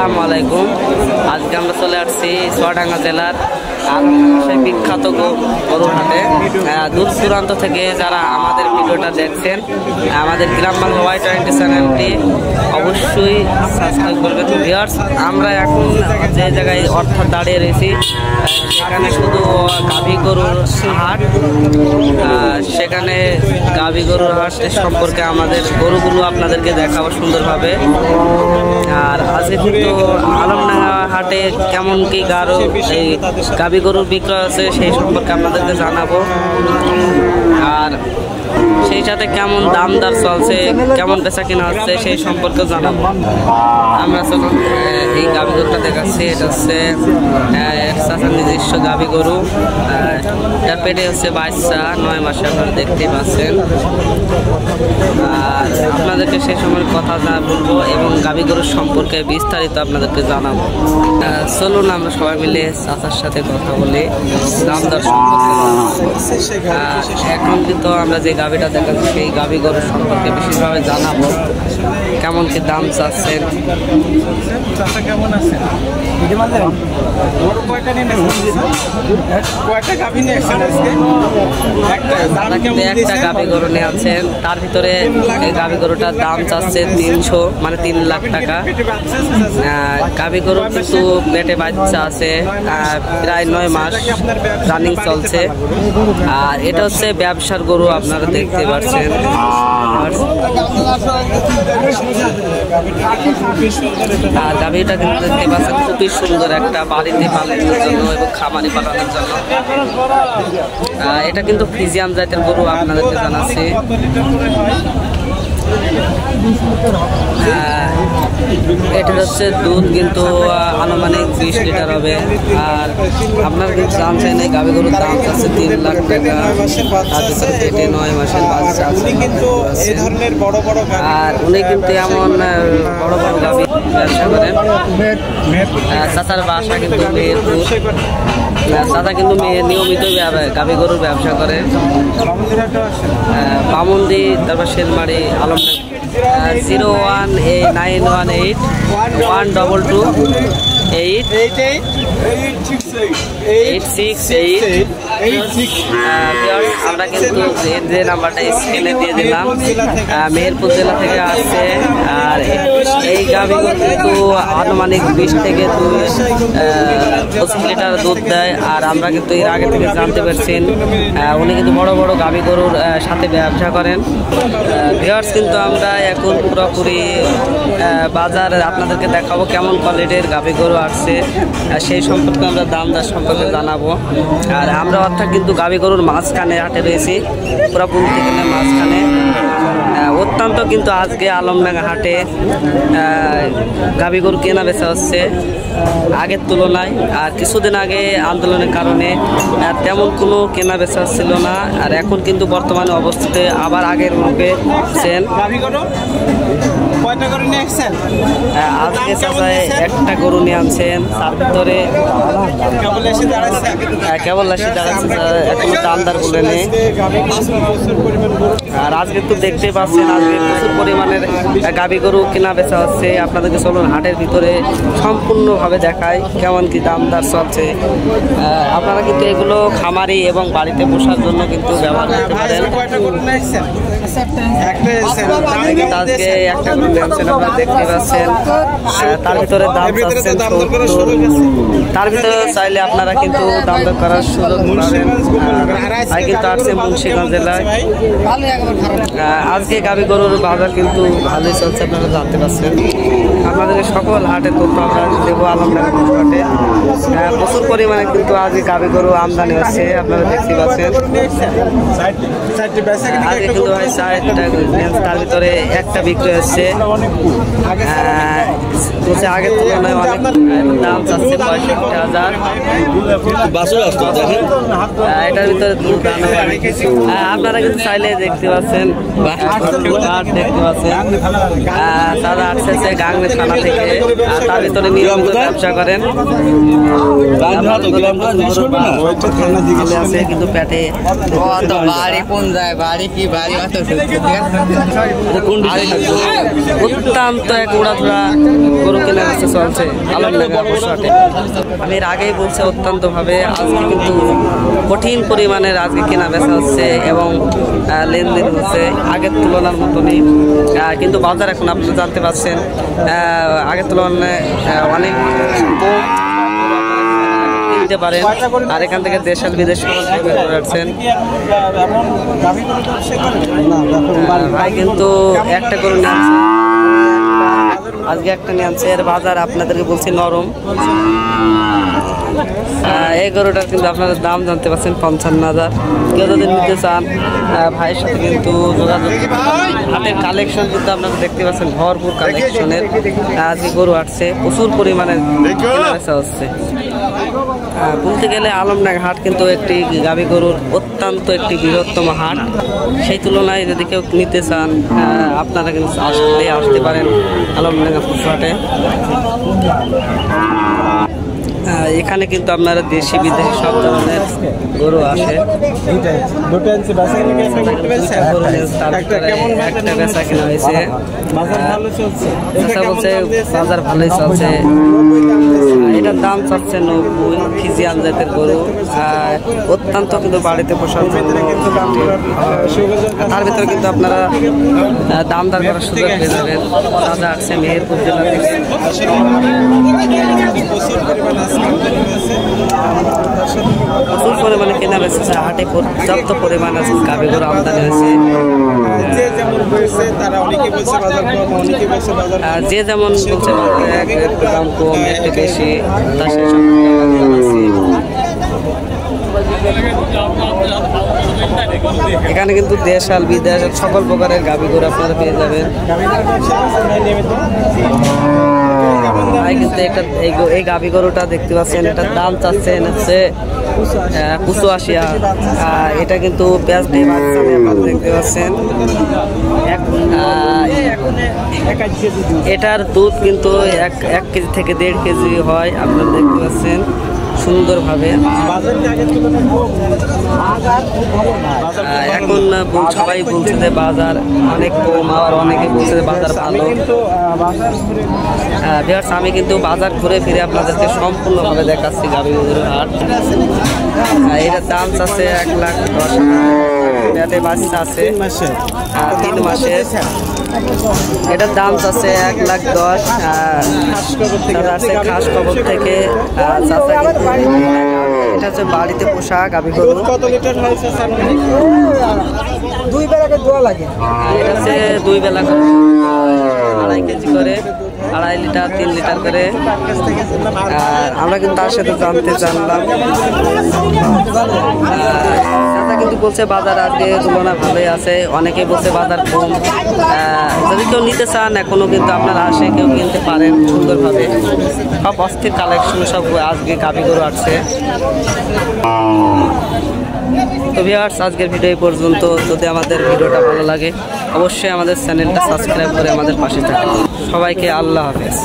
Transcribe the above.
আসসালামু আলাইকুম। আজকে আমরা চলে আসছি চুয়াডাঙ্গা জেলার বিখ্যাত গরুর হাটে। দূর দূরান্ত থেকে যারা আমাদের ভিডিওটা দেখছেন, আমাদের গ্রাম বাংলা Y20 চ্যানেলটি অবশ্যই সাবস্ক্রাইব করবেন। ভিউয়ার্স, আমরা এখন যে জায়গায় অর্থাৎ দাঁড়িয়ে রয়েছি সেখানে শুধু গাভী গরুর হাট। সেখানে গাভী গরুর হাটের সম্পর্কে আমাদের গরুগুলো আপনাদেরকে দেখাবো সুন্দরভাবে। আর আজকে কিন্তু আলমডাঙ্গা হাটে কেমন কি এই গাভী গরুর বিক্রয় আছে সেই সম্পর্কে আপনাদেরকে জানাবো। আর সেই সাথে কেমন দাম দর চলছে, কেমন বেচা কিনা হচ্ছে সেই সম্পর্কে জানাবো। আমরা চলুন এই গাভী গরুটা দেখাচ্ছি। এটা হচ্ছে চাচার নিজস্ব গাভী গরু। এর পেটে হচ্ছে বাচ্চা, 9 মাসে আপনারা দেখতেই পাচ্ছেন। আর আপনাদেরকে সেই সময়ের কথা বলবো এবং গাভী গরুর সম্পর্কে বিস্তারিত আপনাদেরকে জানাবো। চলুন আমরা সবাই মিলে চাচার সাথে কথা বলি, দাম দর সম্পর্কে। এখন কিন্তু আমরা যে গাভীটা দেখাচ্ছি সেই গাভী গরুর সম্পর্কে বিশেষভাবে জানাবো, কেমন কি দাম চাচ্ছেন। কেমন আছেন? একটা গাভী গরু নিয়ে আছেন, তার ভিতরে এই গাভী গরুটার দাম চাচ্ছে 300 মানে 3 লাখ টাকা। গাভী গরু কিন্তু পেটে বাচ্চা আছে, প্রায় 9 মাস রানিং চলছে। আর এটা হচ্ছে ব্যবসার গরু, আপনারা দেখতে পাচ্ছেন। আর গাভীটা কিন্তু দেখতে পাচ্ছেন খুবই সুন্দর, একটা বাড়িতে পালনের জন্য এবং খামারি পালনের জন্য। এটা কিন্তু ফ্রিজিয়ান জাতের গরু, আপনাদেরকে জানাচ্ছি। এটা হচ্ছে দুধ কিন্তু আনুমানিক 20 লিটার হবে। আর আপনারা কিন্তু জানছেন এই গাভী গরুর দাম আছে 3 লাখ টাকা। তার ভিতরে পেটে 9 মাসের বাচ্চা আছে। আর উনি কিন্তু এমন বড় বড় গাভী ব্যবসা করেন। চাচার বাসা কিন্তু মেহেরপুর। চাচা কিন্তু নিয়মিত গাভী গরুর ব্যবসা করে। বামুন্দি, তারপর শেলমারি, আলমডাঙ্গা। 01891822886 আমরা কিন্তু যে নাম্বারটা স্ক্রিনে দিয়ে দিলাম, মেহেরপুর জেলা থেকে আসছে। আর এই গাভীগুলো কিন্তু আনুমানিক 20 থেকে 25 লিটার দুধ দেয়। আর আমরা কিন্তু এর আগে থেকে জানতে পারছেন উনি কিন্তু বড় বড় গাভী গরুর সাথে ব্যবসা করেন। ভিউয়ার্স, কিন্তু আমরা এখন পুরোপুরি বাজারে আপনাদেরকে দেখাবো কেমন কোয়ালিটির গাভী গরু আসছে, সেই সম্পর্কে আমরা দাম দর সম্পর্কে জানাবো। আর আমরা অর্থাৎ কিন্তু গাভী গরুর মাঝখানে হাটে রয়েছি, পুরো বলতে গেলে মাঝখানে। অত্যন্ত কিন্তু আজকে আলমডাঙ্গা হাটে গাভী গরু কেনা বেচা হচ্ছে আগের তুলনায়। আর কিছুদিন আগে আন্দোলনের কারণে তেমন কোনো কেনা বেচা ছিল না। আর এখন কিন্তু বর্তমানে অবস্থিতে আবার আগের রূপে আজকে চাচায় একটা গরু নিয়ে আনছেন, তার ভিতরে কেবল আসি দাঁড়াচ্ছে, এখনো দামদার বলে নেই। আর আজকে তো দেখতে পাচ্ছেন আজকে প্রচুর পরিমাণের গাভী গরু কেনা বেচা হচ্ছে। আপনাদেরকে চলুন হাটের ভিতরে সম্পূর্ণভাবে দেখায় কেমন কি দামদার চলছে। আপনারা কিন্তু এগুলো খামারি এবং বাড়িতে পোষার জন্য কিন্তু ব্যবহার করতে পারেন। আজকে একটা গরু নিয়েছেন, আপনারা দেখতে পাচ্ছেন। তার ভিতরে দাম চাচ্ছেন 70। তার ভিতরে চাইলে আপনারা কিন্তু দাম দর করার সুযোগ পাবেন। তাই কিন্তু আসছে মুন্সিগঞ্জ জেলায়। আজকে গাভী গরুর বাজার কিন্তু ভালোই চলছে, আপনারা জানতে পারছেন। আপনাদেরকে সকল হাটের তথ্য আমরা দেবো। আলমডাঙ্গা হাটে প্রচুর পরিমাণে কিন্তু আজকে গাভী গরু আমদানি হচ্ছে, আপনারা দেখতে পাচ্ছেন। আজকে কিন্তু ভাই 4টা, তার ভিতরে একটা বিক্রি হচ্ছে। আগের তুলনায় অনেক দাম চাচ্ছে 65,000। এটার ভিতরে দুধ আপনারা কিন্তু চাইলে দেখতে পাচ্ছেন, দেখতে পাচ্ছেন। তারা আসছে গাংনি থানা থেকে। তার ভিতরে নিয়মিত ব্যবসা করেন। আছে কিন্তু পেটে বাড়ি কোন যায়, বাড়ি কি বাড়ি অত্যন্ত এক উড়াধুরা গরু কেনা বেচা চলছে আলমডাঙ্গা পশুহাটে। আমি এর আগেই বলছি অত্যন্তভাবে আজকে কিন্তু কঠিন পরিমাণের আজকে কেনা বেচা হচ্ছে এবং লেনদেন হচ্ছে আগের তুলনার মতনই, কিন্তু বাজার এখন আপনারা জানতে পারছেন আগের তুলনায় অনেক কম কিনতে পারেন। আর এখান থেকে দেশাল বিদেশ আসছেন ভাই, কিন্তু একটা গরু নিয়ে আনছে আজকে, একটা নিয়ে আনছে। এর বাজার আপনাদেরকে বলছি নরম। এই গরুটার কিন্তু আপনাদের দাম জানতে পারছেন 55,000। কেউ যদি নিতে চান ভাইয়ের সাথে কিন্তু যোগাযোগ। হাটের কালেকশন কিন্তু আপনারা দেখতে পাচ্ছেন ভরপুর কালেকশনের আজকে গরু আসছে, প্রচুর পরিমাণে কেনাবেচা হচ্ছে। বলতে গেলে আলমডাঙ্গা হাট কিন্তু একটি গাভী গরুর অত্যন্ত একটি বৃহত্তম হাট। সেই তুলনায় যদি কেউ নিতে চান আপনারা কিন্তু আসতে পারেন আলমডাঙ্গা পশুহাটে। এখানে কিন্তু আপনারা দেশি বিদেশি সব ধরনের গরু আসে। একটা বেচা কেনা হয়েছে, বলছে বাজার ভালোই চলছে। এটার দাম চাচ্ছে 90। ফিজিয়ান জাতের গরু, অত্যন্ত কিন্তু বাড়িতে পোষার জন্য। তার ভিতরে কিন্তু আপনারা দাম দর করার সুযোগ পেয়ে যাবেন। দাদা আসছে মেহেরপুর জেলা থেকে। প্রচুর পরিমাণে কেনা বেচেছে হাটে, পর্যাপ্ত পরিমাণ আছে গাভী গরু আমদানি হয়েছে। যে যেমন বলছে একটু দাম কম একটু বেশি, তার সেই সব এখানে কিন্তু দেশাল বিদেশ সকল প্রকারের গাভী গরু আপনারা পেয়ে যাবেন। কিন্তু একটা এই গাভী গরুটা দেখতে পাচ্ছেন, এটার দাম চাচ্ছেন হচ্ছে 85,000। এটা কিন্তু পেঁয়াজ দিয়ে বাচ্চা দেখতে পাচ্ছেন। এটার দুধ কিন্তু 1 কেজি থেকে 1.5 কেজি হয়, আপনারা দেখতে পাচ্ছেন সুন্দরভাবে। এখন সবাই বলছে যে বাজার অনেক কম, আবার অনেকে বলছে যে বাজার ভালো। আমি কিন্তু বাজার ঘুরে ফিরে আপনাদেরকে সম্পূর্ণভাবে দেখাচ্ছি গাভী গরুর হাট। এটার দাম আছে 1,10,000। এতে বাচ্চা আছে 3 মাসের। এটার দাম আছে 1,10,000। খাস খবর থেকে এটা হচ্ছে বাড়িতে পোষা গাভী গরু। কত লিটার হয়? 2 বেলাকে দোয়া লাগে। এটা হচ্ছে 2 বেলা করে 2.5 কেজি করে, 2.5 লিটার 3 লিটার করে। আর আমরা কিন্তু তার সাথে জানতে জানলাম দাদা কিন্তু বলছে বাজার আজকে তুলনা ভালোই আছে, অনেকে বলছে বাজার কম। যদি কেউ নিতে চান এখনো কিন্তু আপনারা আসে কেউ কিনতে পারেন সুন্দরভাবে। সব অস্থির কালেকশন সব আজকে গাভী গরু আসছে। তো ভিউয়ার্স, আজকের ভিডিও এই পর্যন্ত। যদি আমাদের ভিডিওটা ভালো লাগে অবশ্যই আমাদের চ্যানেলটা সাবস্ক্রাইব করে আমাদের পাশে থাকুন। সবাইকে আল্লাহ হাফেজ।